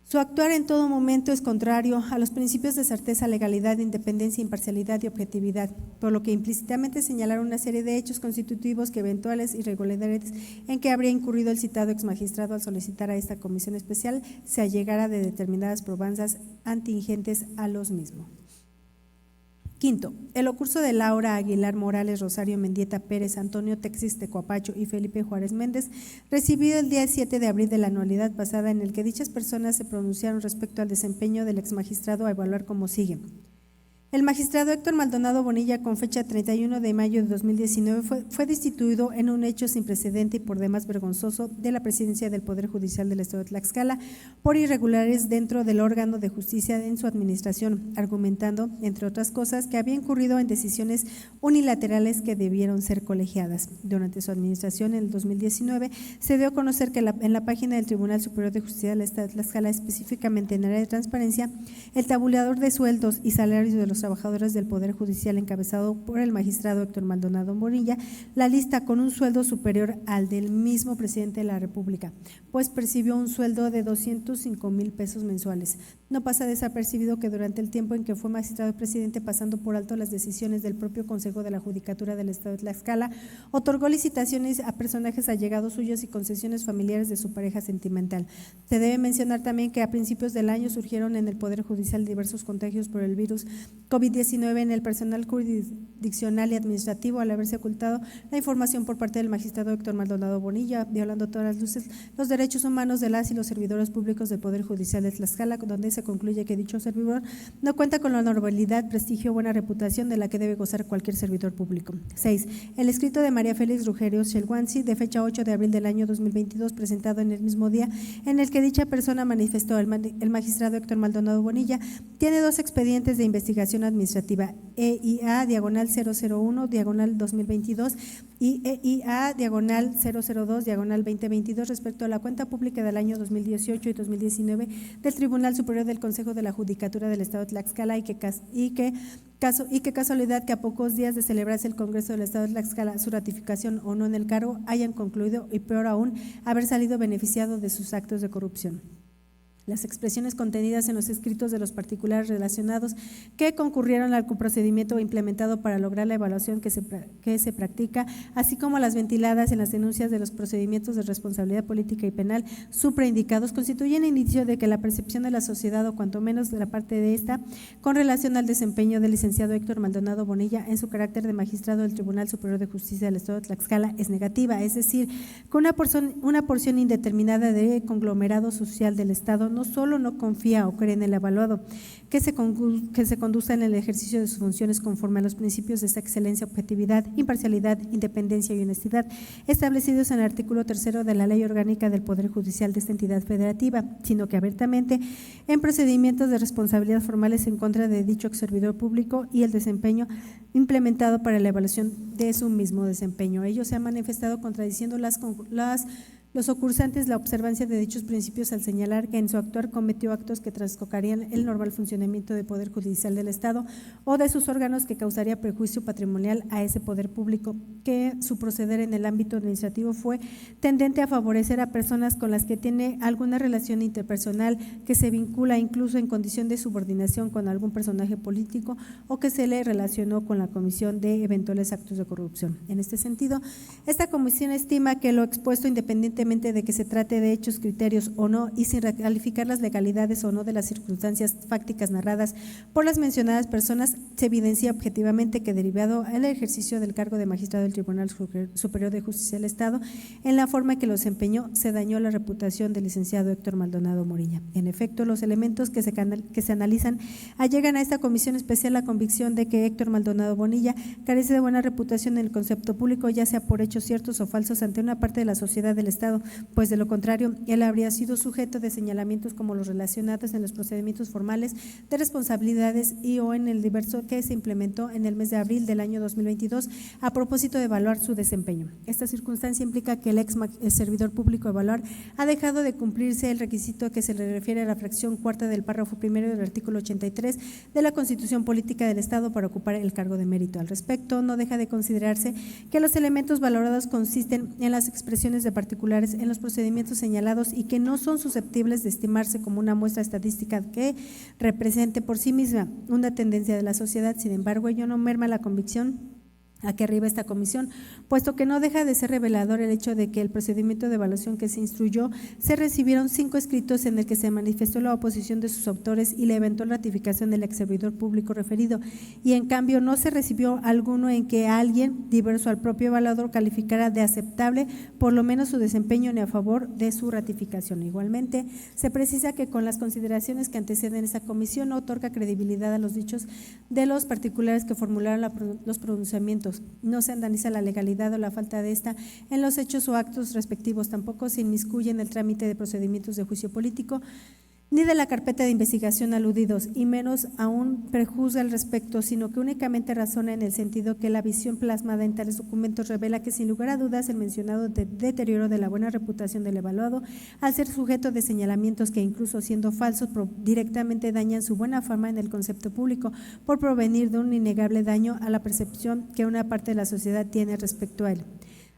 Su actuar en todo momento es contrario a los principios de certeza, legalidad, independencia, imparcialidad y objetividad, por lo que implícitamente señalaron una serie de hechos constitutivos que eventuales irregularidades en que habría incurrido el citado exmagistrado al solicitar a esta comisión especial se allegara de determinadas probanzas antingentes a los mismos. Quinto, el ocurso de Laura Aguilar Morales, Rosario Mendieta Pérez, Antonio Texis Tecuapacho y Felipe Juárez Méndez, recibido el día 7 de abril de la anualidad pasada, en el que dichas personas se pronunciaron respecto al desempeño del exmagistrado a evaluar como sigue. El magistrado Héctor Maldonado Bonilla, con fecha 31 de mayo de 2019, fue destituido en un hecho sin precedente y por demás vergonzoso de la presidencia del Poder Judicial del Estado de Tlaxcala por irregularidades dentro del órgano de justicia en su administración, argumentando, entre otras cosas, que había incurrido en decisiones unilaterales que debieron ser colegiadas. Durante su administración, en el 2019, se dio a conocer que en la página del Tribunal Superior de Justicia del Estado de Tlaxcala, específicamente en área de transparencia, el tabulador de sueldos y salarios de los trabajadores del Poder Judicial encabezado por el magistrado Héctor Maldonado Bonilla, la lista con un sueldo superior al del mismo presidente de la República, pues percibió un sueldo de 205,000 pesos mensuales. No pasa desapercibido que durante el tiempo en que fue magistrado presidente, pasando por alto las decisiones del propio Consejo de la Judicatura del Estado de Tlaxcala, otorgó licitaciones a personajes allegados suyos y concesiones familiares de su pareja sentimental. Se debe mencionar también que a principios del año surgieron en el Poder Judicial diversos contagios por el virus COVID-19 en el personal jurisdiccional y administrativo, al haberse ocultado la información por parte del magistrado Héctor Maldonado Bonilla, violando todas las luces los derechos humanos de las y los servidores públicos del Poder Judicial de Tlaxcala, donde se concluye que dicho servidor no cuenta con la honorabilidad, prestigio o buena reputación de la que debe gozar cualquier servidor público. 6. El escrito de María Félix Rugerio Chelguanzi, de fecha 8 de abril del año 2022, presentado en el mismo día, en el que dicha persona manifestó el magistrado Héctor Maldonado Bonilla tiene dos expedientes de investigación administrativa, EIA/001/2022 y EIA/002/2022 respecto a la cuenta pública del año 2018 y 2019 del Tribunal Superior del Consejo de la Judicatura del Estado de Tlaxcala, y que casualidad que a pocos días de celebrarse el Congreso del Estado de Tlaxcala, su ratificación o no en el cargo, hayan concluido y peor aún, haber salido beneficiado de sus actos de corrupción. Las expresiones contenidas en los escritos de los particulares relacionados que concurrieron al procedimiento implementado para lograr la evaluación que se practica, así como las ventiladas en las denuncias de los procedimientos de responsabilidad política y penal supraindicados, constituyen indicio de que la percepción de la sociedad, o cuanto menos de la parte de esta, con relación al desempeño del licenciado Héctor Maldonado Bonilla en su carácter de magistrado del Tribunal Superior de Justicia del Estado de Tlaxcala es negativa, es decir, que una porción indeterminada de conglomerado social del Estado no solo no confía o cree en el evaluado que se conduzca en el ejercicio de sus funciones conforme a los principios de esta excelencia, objetividad, imparcialidad, independencia y honestidad establecidos en el artículo 3 de la Ley Orgánica del Poder Judicial de esta entidad federativa, sino que abiertamente en procedimientos de responsabilidad formales en contra de dicho servidor público y el desempeño implementado para la evaluación de su mismo desempeño. Ello se ha manifestado contradiciendo los ocursantes la observancia de dichos principios al señalar que en su actuar cometió actos que trastocarían el normal funcionamiento del Poder Judicial del Estado o de sus órganos, que causaría perjuicio patrimonial a ese poder público, que su proceder en el ámbito administrativo fue tendente a favorecer a personas con las que tiene alguna relación interpersonal, que se vincula incluso en condición de subordinación con algún personaje político o que se le relacionó con la comisión de eventuales actos de corrupción. En este sentido, esta comisión estima que lo expuesto, independientemente independientemente de que se trate de hechos, criterios o no, y sin calificar las legalidades o no de las circunstancias fácticas narradas por las mencionadas personas, se evidencia objetivamente que derivado al ejercicio del cargo de magistrado del Tribunal Superior de Justicia del Estado, en la forma que lo desempeñó, se dañó la reputación del licenciado Héctor Maldonado Bonilla. En efecto, los elementos que se analizan allegan a esta comisión especial la convicción de que Héctor Maldonado Bonilla carece de buena reputación en el concepto público, ya sea por hechos ciertos o falsos ante una parte de la sociedad del Estado, pues de lo contrario, él habría sido sujeto de señalamientos como los relacionados en los procedimientos formales de responsabilidades y o en el diverso que se implementó en el mes de abril del año 2022 a propósito de evaluar su desempeño. Esta circunstancia implica que el servidor público evaluar ha dejado de cumplirse el requisito que se le refiere a la fracción cuarta del párrafo primero del artículo 83 de la Constitución Política del Estado para ocupar el cargo de mérito. Al respecto, no deja de considerarse que los elementos valorados consisten en las expresiones de particulares en los procedimientos señalados y que no son susceptibles de estimarse como una muestra estadística que represente por sí misma una tendencia de la sociedad. Sin embargo, ello no merma la convicción a que arriba esta comisión, puesto que no deja de ser revelador el hecho de que el procedimiento de evaluación que se instruyó se recibieron 5 escritos en el que se manifestó la oposición de sus autores y la eventual ratificación del ex servidor público referido, y en cambio no se recibió alguno en que alguien diverso al propio evaluador calificara de aceptable por lo menos su desempeño ni a favor de su ratificación. Igualmente, se precisa que con las consideraciones que anteceden esa comisión no otorga credibilidad a los dichos de los particulares que formularon los pronunciamientos. No se analiza la legalidad o la falta de esta en los hechos o actos respectivos, tampoco se inmiscuye en el trámite de procedimientos de juicio político ni de la carpeta de investigación aludidos, y menos aún prejuzga al respecto, sino que únicamente razona en el sentido que la visión plasmada en tales documentos revela que sin lugar a dudas el mencionado deterioro de la buena reputación del evaluado, al ser sujeto de señalamientos que incluso siendo falsos directamente dañan su buena fama en el concepto público por provenir de un innegable daño a la percepción que una parte de la sociedad tiene respecto a él.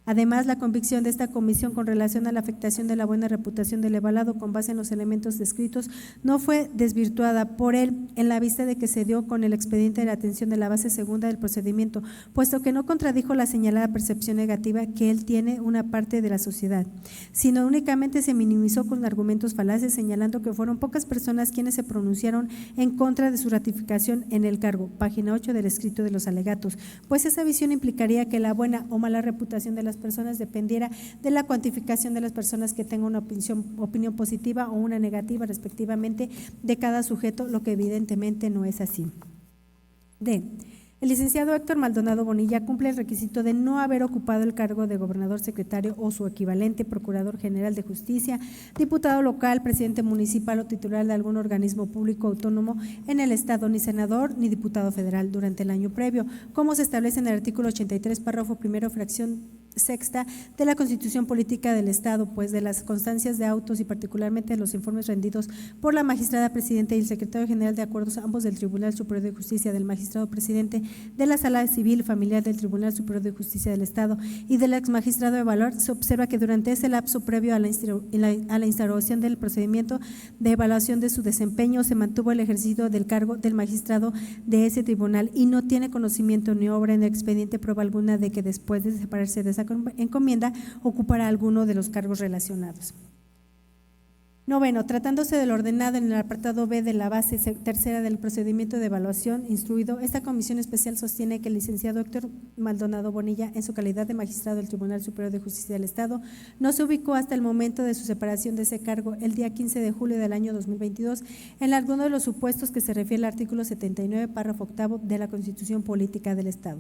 Además, la convicción de esta comisión con relación a la afectación de la buena reputación del evaluado con base en los elementos descritos no fue desvirtuada por él en la vista de que se dio con el expediente de la atención de la base segunda del procedimiento, puesto que no contradijo la señalada percepción negativa que él tiene una parte de la sociedad, sino únicamente se minimizó con argumentos falaces, señalando que fueron pocas personas quienes se pronunciaron en contra de su ratificación en el cargo, página 8 del escrito de los alegatos, pues esa visión implicaría que la buena o mala reputación de las personas dependiera de la cuantificación de las personas que tengan una opinión positiva o una negativa respectivamente de cada sujeto, lo que evidentemente no es así. D. El licenciado Héctor Maldonado Bonilla cumple el requisito de no haber ocupado el cargo de gobernador secretario o su equivalente, procurador general de justicia, diputado local, presidente municipal o titular de algún organismo público autónomo en el Estado, ni senador ni diputado federal durante el año previo, como se establece en el artículo 83, párrafo primero, fracción sexta de la Constitución Política del Estado, pues de las constancias de autos y particularmente de los informes rendidos por la magistrada presidenta y el secretario general de acuerdos ambos del Tribunal Superior de Justicia, del magistrado presidente de la Sala Civil Familiar del Tribunal Superior de Justicia del Estado y del ex magistrado de evaluar, se observa que durante ese lapso previo a la instauración del procedimiento de evaluación de su desempeño se mantuvo el ejercicio del cargo del magistrado de ese tribunal y no tiene conocimiento ni obra en el expediente prueba alguna de que después de separarse de esa encomienda ocupará alguno de los cargos relacionados. Noveno, tratándose del ordenado en el apartado B de la base tercera del procedimiento de evaluación instruido, esta comisión especial sostiene que el licenciado Héctor Maldonado Bonilla, en su calidad de magistrado del Tribunal Superior de Justicia del Estado, no se ubicó hasta el momento de su separación de ese cargo, el día 15 de julio del año 2022, en alguno de los supuestos que se refiere al artículo 79, párrafo octavo de la Constitución Política del Estado.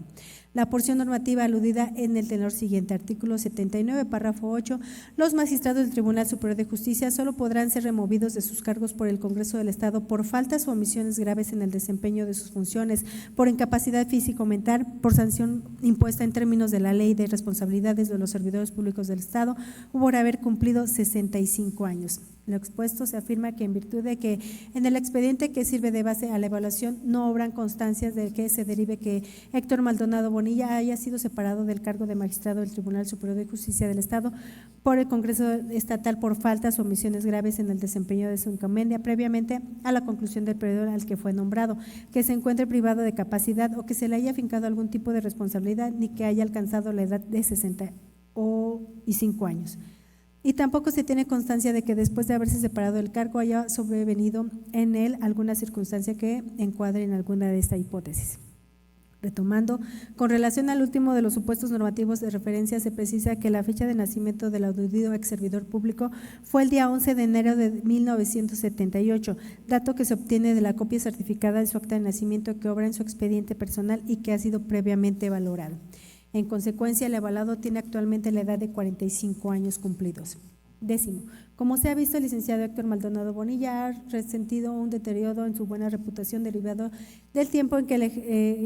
La porción normativa aludida en el tenor siguiente, artículo 79, párrafo 8, los magistrados del Tribunal Superior de Justicia solo podrán ser removidos de sus cargos por el Congreso del Estado por faltas o omisiones graves en el desempeño de sus funciones, por incapacidad física o mental, por sanción impuesta en términos de la Ley de Responsabilidades de los Servidores Públicos del Estado o por haber cumplido 65 años. Lo expuesto se afirma que en virtud de que en el expediente que sirve de base a la evaluación no obran constancias de que se derive que Héctor Maldonado Bonilla haya sido separado del cargo de magistrado del Tribunal Superior de Justicia del Estado por el Congreso Estatal por faltas o omisiones graves en el desempeño de su encomienda previamente a la conclusión del periodo al que fue nombrado, que se encuentre privado de capacidad o que se le haya afincado algún tipo de responsabilidad ni que haya alcanzado la edad de 65 años. y tampoco se tiene constancia de que después de haberse separado del cargo haya sobrevenido en él alguna circunstancia que encuadre en alguna de esta hipótesis. Retomando, con relación al último de los supuestos normativos de referencia, se precisa que la fecha de nacimiento del aludido ex servidor público fue el día 11 de enero de 1978, dato que se obtiene de la copia certificada de su acta de nacimiento que obra en su expediente personal y que ha sido previamente valorado. En consecuencia, el avalado tiene actualmente la edad de 45 años cumplidos. 10. Como se ha visto, el licenciado Héctor Maldonado Bonilla ha resentido un deterioro en su buena reputación derivado del tiempo en que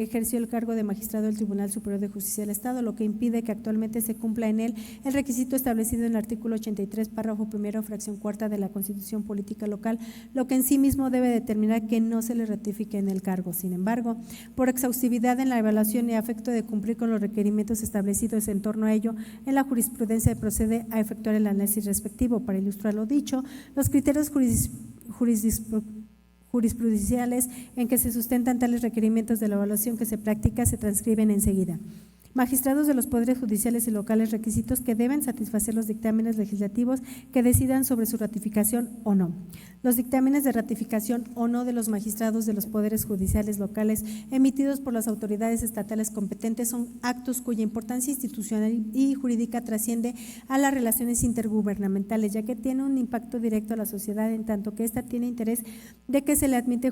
ejerció el cargo de magistrado del Tribunal Superior de Justicia del Estado, lo que impide que actualmente se cumpla en él el requisito establecido en el artículo 83, párrafo primero, fracción cuarta de la Constitución Política Local, lo que en sí mismo debe determinar que no se le ratifique en el cargo. Sin embargo, por exhaustividad en la evaluación y a efecto de cumplir con los requerimientos establecidos en torno a ello, en la jurisprudencia procede a efectuar el análisis respectivo. Para ilustrar lo dicho, los criterios jurisprudenciales en que se sustentan tales requerimientos de la evaluación que se practica se transcriben enseguida. Magistrados de los poderes judiciales y locales, requisitos que deben satisfacer los dictámenes legislativos que decidan sobre su ratificación o no. Los dictámenes de ratificación o no de los magistrados de los poderes judiciales locales emitidos por las autoridades estatales competentes son actos cuya importancia institucional y jurídica trasciende a las relaciones intergubernamentales, ya que tiene un impacto directo a la sociedad en tanto que ésta tiene interés de que se le administre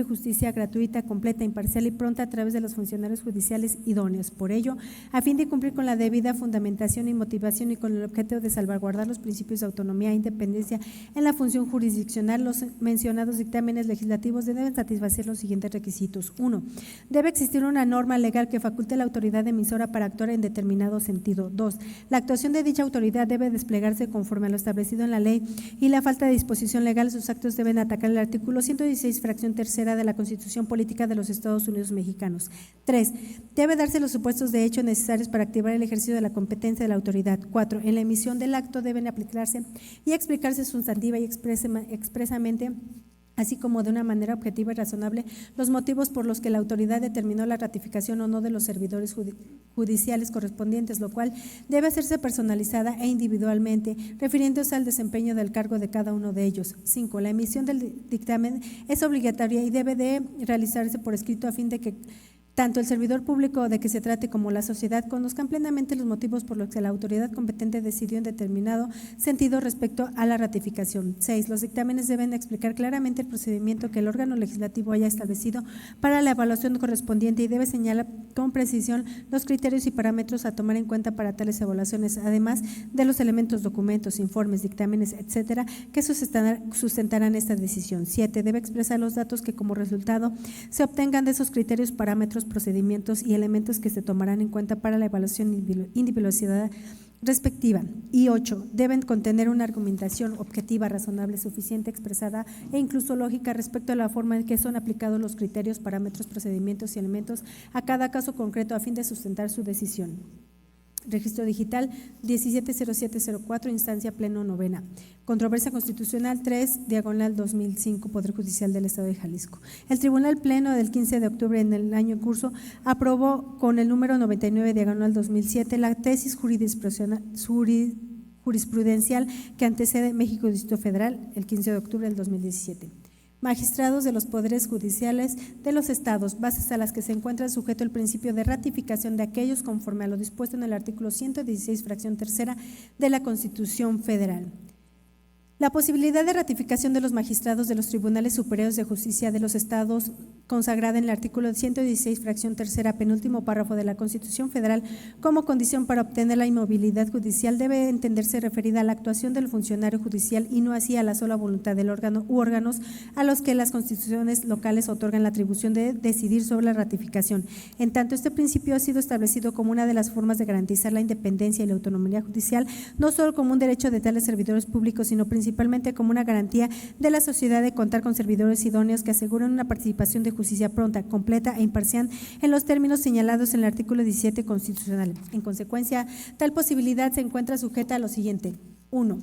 justicia gratuita, completa, imparcial y pronta a través de los funcionarios judiciales idóneos. Por ello, a fin de cumplir con la debida fundamentación y motivación y con el objeto de salvaguardar los principios de autonomía e independencia en la función jurisdiccional, los mencionados dictámenes legislativos deben satisfacer los siguientes requisitos. 1. Debe existir una norma legal que faculte a la autoridad emisora para actuar en determinado sentido. 2. La actuación de dicha autoridad debe desplegarse conforme a lo establecido en la ley y la falta de disposición legal, sus actos deben atacar el artículo 116, fracción tercera de la Constitución Política de los Estados Unidos Mexicanos. 3. Debe darse los supuestos de hecho necesarios para activar el ejercicio de la competencia de la autoridad. 4. En la emisión del acto deben aplicarse y explicarse sustantiva y expresamente, así como de una manera objetiva y razonable, los motivos por los que la autoridad determinó la ratificación o no de los servidores judiciales correspondientes, lo cual debe hacerse personalizada e individualmente, refiriéndose al desempeño del cargo de cada uno de ellos. 5. La emisión del dictamen es obligatoria y debe de realizarse por escrito a fin de que tanto el servidor público de que se trate como la sociedad conozcan plenamente los motivos por los que la autoridad competente decidió en determinado sentido respecto a la ratificación. 6. Los dictámenes deben explicar claramente el procedimiento que el órgano legislativo haya establecido para la evaluación correspondiente y debe señalar con precisión los criterios y parámetros a tomar en cuenta para tales evaluaciones, además de los elementos, documentos, informes, dictámenes, etcétera, que sustentarán esta decisión. 7. Debe expresar los datos que como resultado se obtengan de esos criterios, parámetros, procedimientos y elementos que se tomarán en cuenta para la evaluación individualizada respectiva. Y 8. Deben contener una argumentación objetiva, razonable, suficiente, expresada e incluso lógica respecto a la forma en que son aplicados los criterios, parámetros, procedimientos y elementos a cada caso concreto a fin de sustentar su decisión. Registro digital 170704, instancia pleno novena. Controversia constitucional 3/2005, Poder Judicial del Estado de Jalisco. El Tribunal Pleno del 15 de octubre en el año en curso aprobó con el número 99/2007 la tesis jurisprudencial que antecede México Distrito Federal el 15 de octubre del 2017. Magistrados de los poderes judiciales de los estados, bases a las que se encuentra sujeto el principio de ratificación de aquellos conforme a lo dispuesto en el artículo 116, fracción tercera de la Constitución Federal. La posibilidad de ratificación de los magistrados de los tribunales superiores de justicia de los estados, consagrada en el artículo 116, fracción tercera, penúltimo párrafo de la Constitución Federal, como condición para obtener la inmovilidad judicial, debe entenderse referida a la actuación del funcionario judicial y no así a la sola voluntad del órgano u órganos a los que las constituciones locales otorgan la atribución de decidir sobre la ratificación. En tanto, este principio ha sido establecido como una de las formas de garantizar la independencia y la autonomía judicial, no solo como un derecho de tales servidores públicos, sino principalmente como una garantía de la sociedad de contar con servidores idóneos que aseguren una participación de justicia pronta, completa e imparcial en los términos señalados en el artículo 17 constitucional. En consecuencia, tal posibilidad se encuentra sujeta a lo siguiente. 1.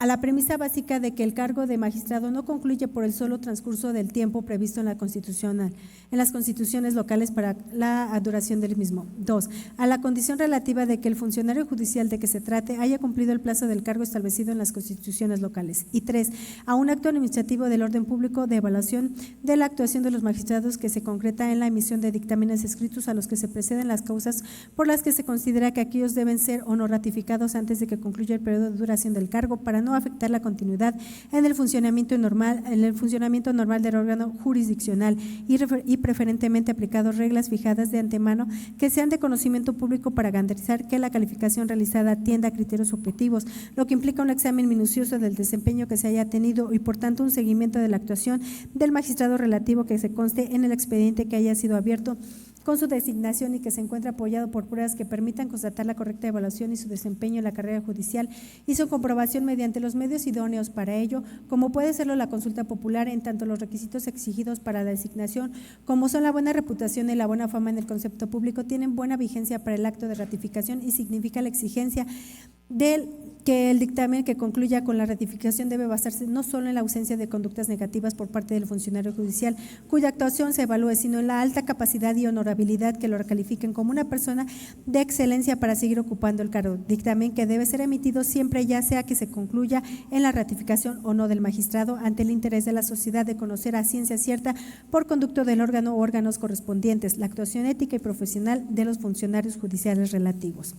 a la premisa básica de que el cargo de magistrado no concluye por el solo transcurso del tiempo previsto en las constituciones locales para la duración del mismo. 2. A la condición relativa de que el funcionario judicial de que se trate haya cumplido el plazo del cargo establecido en las constituciones locales. Y 3. A un acto administrativo del orden público de evaluación de la actuación de los magistrados que se concreta en la emisión de dictámenes escritos a los que se preceden las causas por las que se considera que aquellos deben ser o no ratificados antes de que concluya el periodo de duración del cargo para no afectar la continuidad en el funcionamiento normal del órgano jurisdiccional y preferentemente aplicado reglas fijadas de antemano que sean de conocimiento público para garantizar que la calificación realizada atienda a criterios objetivos, lo que implica un examen minucioso del desempeño que se haya tenido y por tanto un seguimiento de la actuación del magistrado relativo que se conste en el expediente que haya sido abierto con su designación y que se encuentre apoyado por pruebas que permitan constatar la correcta evaluación y su desempeño en la carrera judicial y su comprobación mediante los medios idóneos para ello, como puede serlo la consulta popular, en tanto los requisitos exigidos para la designación, como son la buena reputación y la buena fama en el concepto público, tienen buena vigencia para el acto de ratificación y significa la exigencia del que el dictamen que concluya con la ratificación debe basarse no solo en la ausencia de conductas negativas por parte del funcionario judicial cuya actuación se evalúe, sino en la alta capacidad y honorabilidad que lo recalifiquen como una persona de excelencia para seguir ocupando el cargo. Dictamen que debe ser emitido siempre, ya sea que se concluya en la ratificación o no del magistrado, ante el interés de la sociedad de conocer a ciencia cierta por conducto del órgano o órganos correspondientes la actuación ética y profesional de los funcionarios judiciales relativos.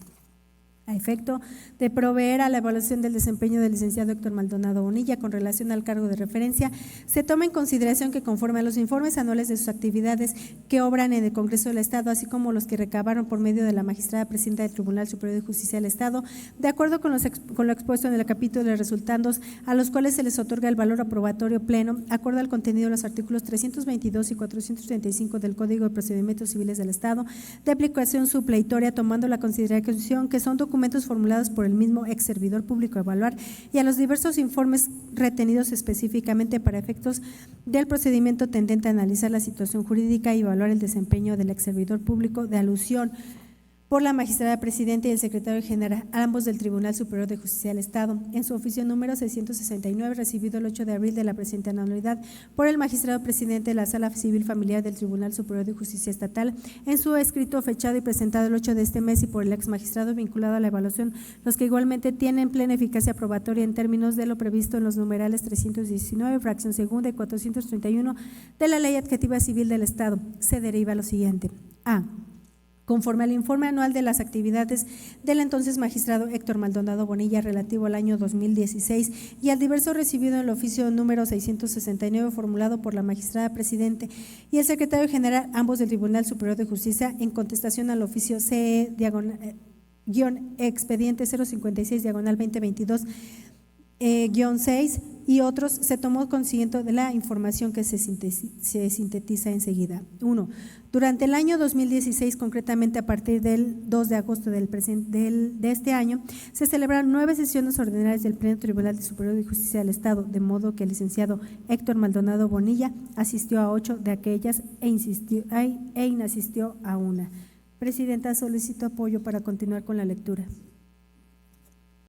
A efecto de proveer a la evaluación del desempeño del licenciado Héctor Maldonado Bonilla con relación al cargo de referencia, se toma en consideración que conforme a los informes anuales de sus actividades que obran en el Congreso del Estado, así como los que recabaron por medio de la magistrada presidenta del Tribunal Superior de Justicia del Estado, de acuerdo con lo expuesto en el capítulo de resultandos, a los cuales se les otorga el valor aprobatorio pleno, acorde al contenido de los artículos 322 y 435 del Código de Procedimientos Civiles del Estado, de aplicación supleitoria, tomando la consideración que son documentos formulados por el mismo ex servidor público a evaluar y a los diversos informes retenidos específicamente para efectos del procedimiento tendente a analizar la situación jurídica y evaluar el desempeño del ex servidor público de alusión por la magistrada presidenta y el secretario general, ambos del Tribunal Superior de Justicia del Estado, en su oficio número 669, recibido el 8 de abril de la presente anualidad por el magistrado presidente de la Sala Civil Familiar del Tribunal Superior de Justicia Estatal, en su escrito fechado y presentado el 8 de este mes y por el ex magistrado vinculado a la evaluación, los que igualmente tienen plena eficacia probatoria en términos de lo previsto en los numerales 319, fracción segunda y 431 de la Ley Adjetiva Civil del Estado. Se deriva lo siguiente. A. Conforme al informe anual de las actividades del entonces magistrado Héctor Maldonado Bonilla relativo al año 2016 y al diverso recibido en el oficio número 669 formulado por la magistrada presidente y el secretario general, ambos del Tribunal Superior de Justicia, en contestación al oficio CE-expediente 056-2022 -6 y otros, se tomó conocimiento de la información que se sintetiza enseguida. 1. Durante el año 2016, concretamente a partir del 2 de agosto de este año, se celebraron 9 sesiones ordinarias del Pleno Tribunal Superior de Justicia del Estado, de modo que el licenciado Héctor Maldonado Bonilla asistió a 8 de aquellas e inasistió a una. Presidenta, solicito apoyo para continuar con la lectura.